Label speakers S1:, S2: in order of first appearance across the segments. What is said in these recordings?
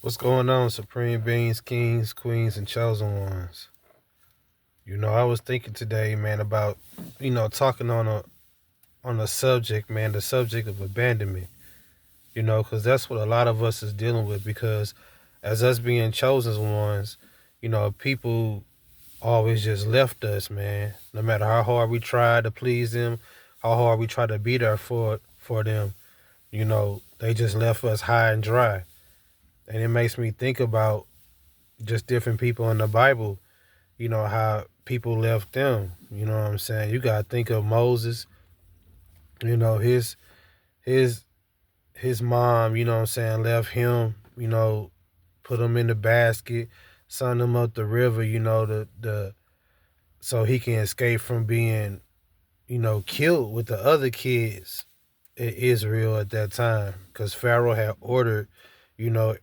S1: What's going on, Supreme Beings, Kings, Queens, and Chosen Ones? I was thinking today, man, about talking on a subject, man, the subject of abandonment. Because that's what a lot of us is dealing with. Because as us being chosen ones, people always just left us, man. No matter how hard we tried to please them, how hard we tried to be there for them, they just left us high and dry. And it makes me think about just different people in the Bible, how people left them. You know what I'm saying? You gotta think of Moses, you know, his his mom, you know what I'm saying, left him, put him in the basket, sent him up the river, the so he can escape from being, killed with the other kids in Israel at that time. Because Pharaoh had ordered, you know,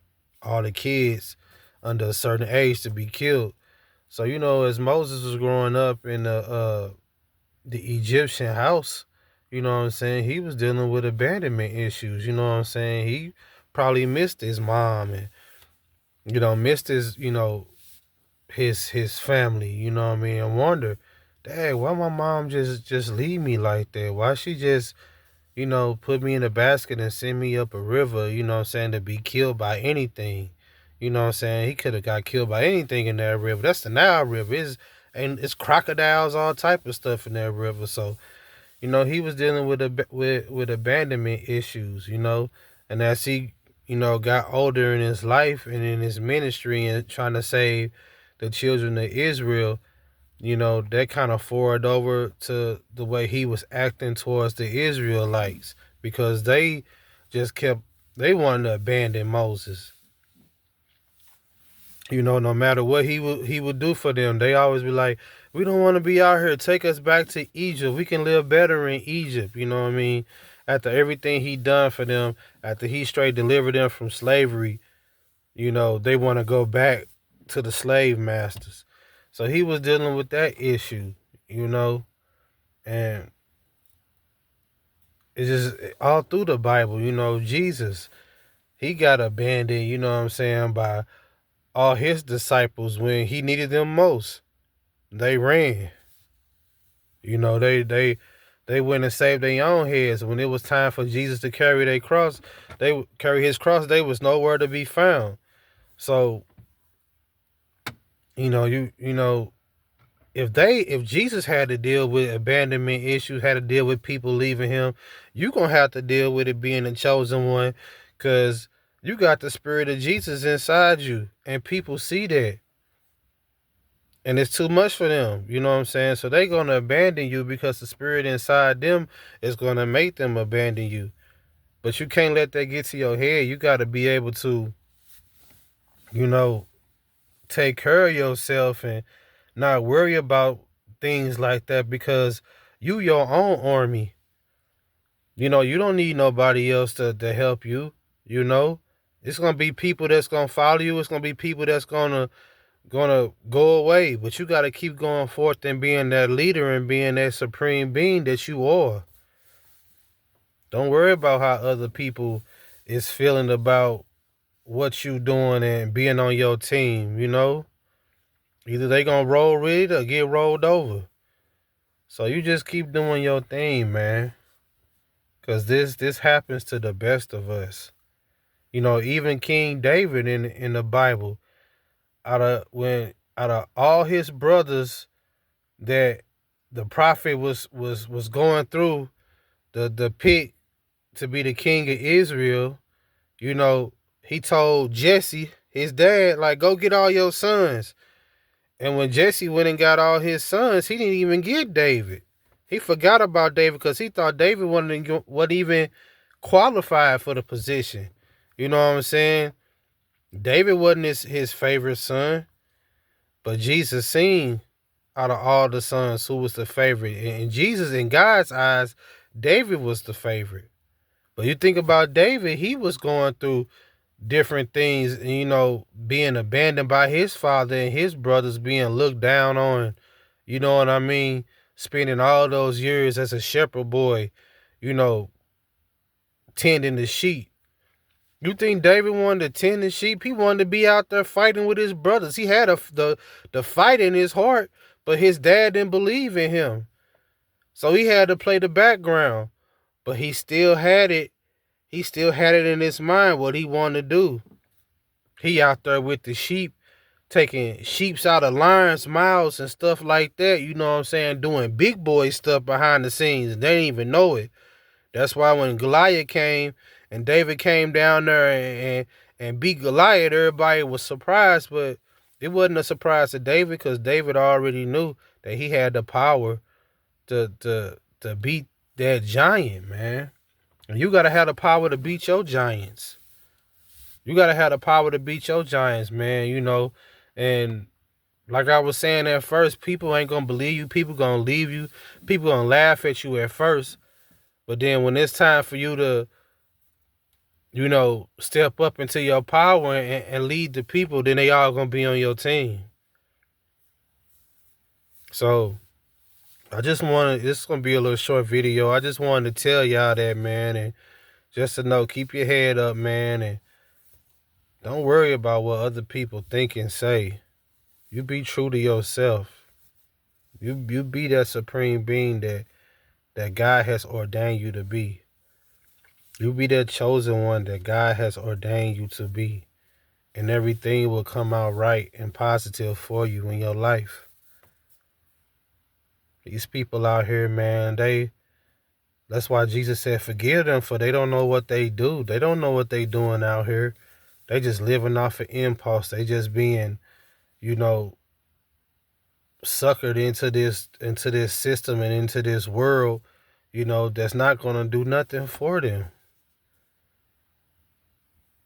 S1: all the kids under a certain age to be killed. So as Moses was growing up in the Egyptian house, you know what I'm saying, he was dealing with abandonment issues. You know what I'm saying? He probably missed his mom and missed his his family. You know what I mean? And wonder, dad, why my mom just leave me like that? Why she just put me in a basket and send me up a river? You know what I'm saying, to be killed by anything. You know what I'm saying? He could have got killed by anything in that river. That's the Nile River. It's crocodiles, all type of stuff in that river. So, he was dealing with with abandonment issues, and as he, got older in his life and in his ministry and trying to save the children of Israel, that kind of forward over to the way he was acting towards the Israelites because they just they wanted to abandon Moses. No matter what he would do for them, they always be like, "We don't want to be out here. Take us back to Egypt. We can live better in Egypt." You know what I mean? After everything he done for them, after he straight delivered them from slavery, they want to go back to the slave masters. So he was dealing with that issue, you know, and it's just all through the Bible. Jesus, he got abandoned. You know what I'm saying, by all his disciples when he needed them most. They ran. They went and saved their own heads. When it was time for Jesus to carry their cross, they carry his cross. They was nowhere to be found. So if Jesus had to deal with abandonment issues, had to deal with people leaving him, you gonna have to deal with it being the chosen one, cause you got the spirit of Jesus inside you, and people see that. And it's too much for them. You know what I'm saying? So they're going to abandon you because the spirit inside them is going to make them abandon you. But you can't let that get to your head. You got to be able to, you know, take care of yourself and not worry about things like that because you your own army. You don't need nobody else to help you, you know. It's going to be people that's going to follow you. It's going to be people that's gonna go away, but you gotta keep going forth and being that leader and being that supreme being that you are. Don't worry about how other people is feeling about what you doing and being on your team, Either they gonna roll with it or get rolled over. So you just keep doing your thing, man. Cause this happens to the best of us. Even King David in the Bible, out of all his brothers that the prophet was going through the pit to be the king of Israel, he told Jesse, his dad, like, go get all your sons. And when Jesse went and got all his sons, he didn't even get David. He forgot about David because he thought David wasn't even qualified for the position. You know what I'm saying? David wasn't his favorite son, but Jesus seen out of all the sons who was the favorite. And Jesus, in God's eyes, David was the favorite. But you think about David, he was going through different things, being abandoned by his father and his brothers, being looked down on, you know what I mean? Spending all those years as a shepherd boy, you know, tending the sheep. You think David wanted to tend the sheep? He wanted to be out there fighting with his brothers. He had the fight in his heart, but his dad didn't believe in him. So he had to play the background. But he still had it. He still had it in his mind what he wanted to do. He out there with the sheep, taking sheeps out of lions' mouths and stuff like that. You know what I'm saying? Doing big boy stuff behind the scenes. They didn't even know it. That's why when Goliath came and David came down there and beat Goliath, everybody was surprised, but it wasn't a surprise to David because David already knew that he had the power to beat that giant, man. And you gotta have the power to beat your giants. You gotta have the power to beat your giants, man. You know, and like I was saying at first, people ain't gonna believe you. People gonna leave you. People gonna laugh at you at first. But then when it's time for you to, you know, step up into your power and lead the people, then they all gonna be on your team. So I just wanted, this is gonna be a little short video. I just wanted to tell y'all that, man, and just to know, keep your head up, man, and don't worry about what other people think and say. You be true to yourself. You be that supreme being that God has ordained you to be. You be that chosen one that God has ordained you to be. And everything will come out right and positive for you in your life. These people out here, man, that's why Jesus said, forgive them, for they don't know what they do. They don't know what they doing out here. They just living off an impulse. They just being, you know, suckered into this system and into this world, you know, that's not gonna do nothing for them.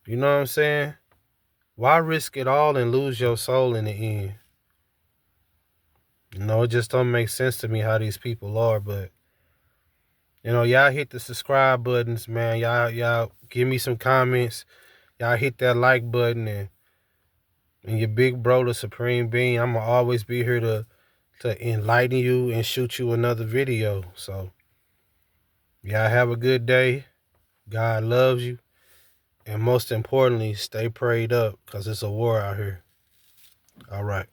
S1: You know what I'm saying? Why risk it all and lose your soul in the end? You know, it just don't make sense to me how these people are, but you know, y'all hit the subscribe buttons, man. Y'all give me some comments. Y'all hit that like button and your big bro, the Supreme Being, I'm gonna always be here to enlighten you and shoot you another video. So y'all have a good day. God loves you. And most importantly, stay prayed up because it's a war out here. All right.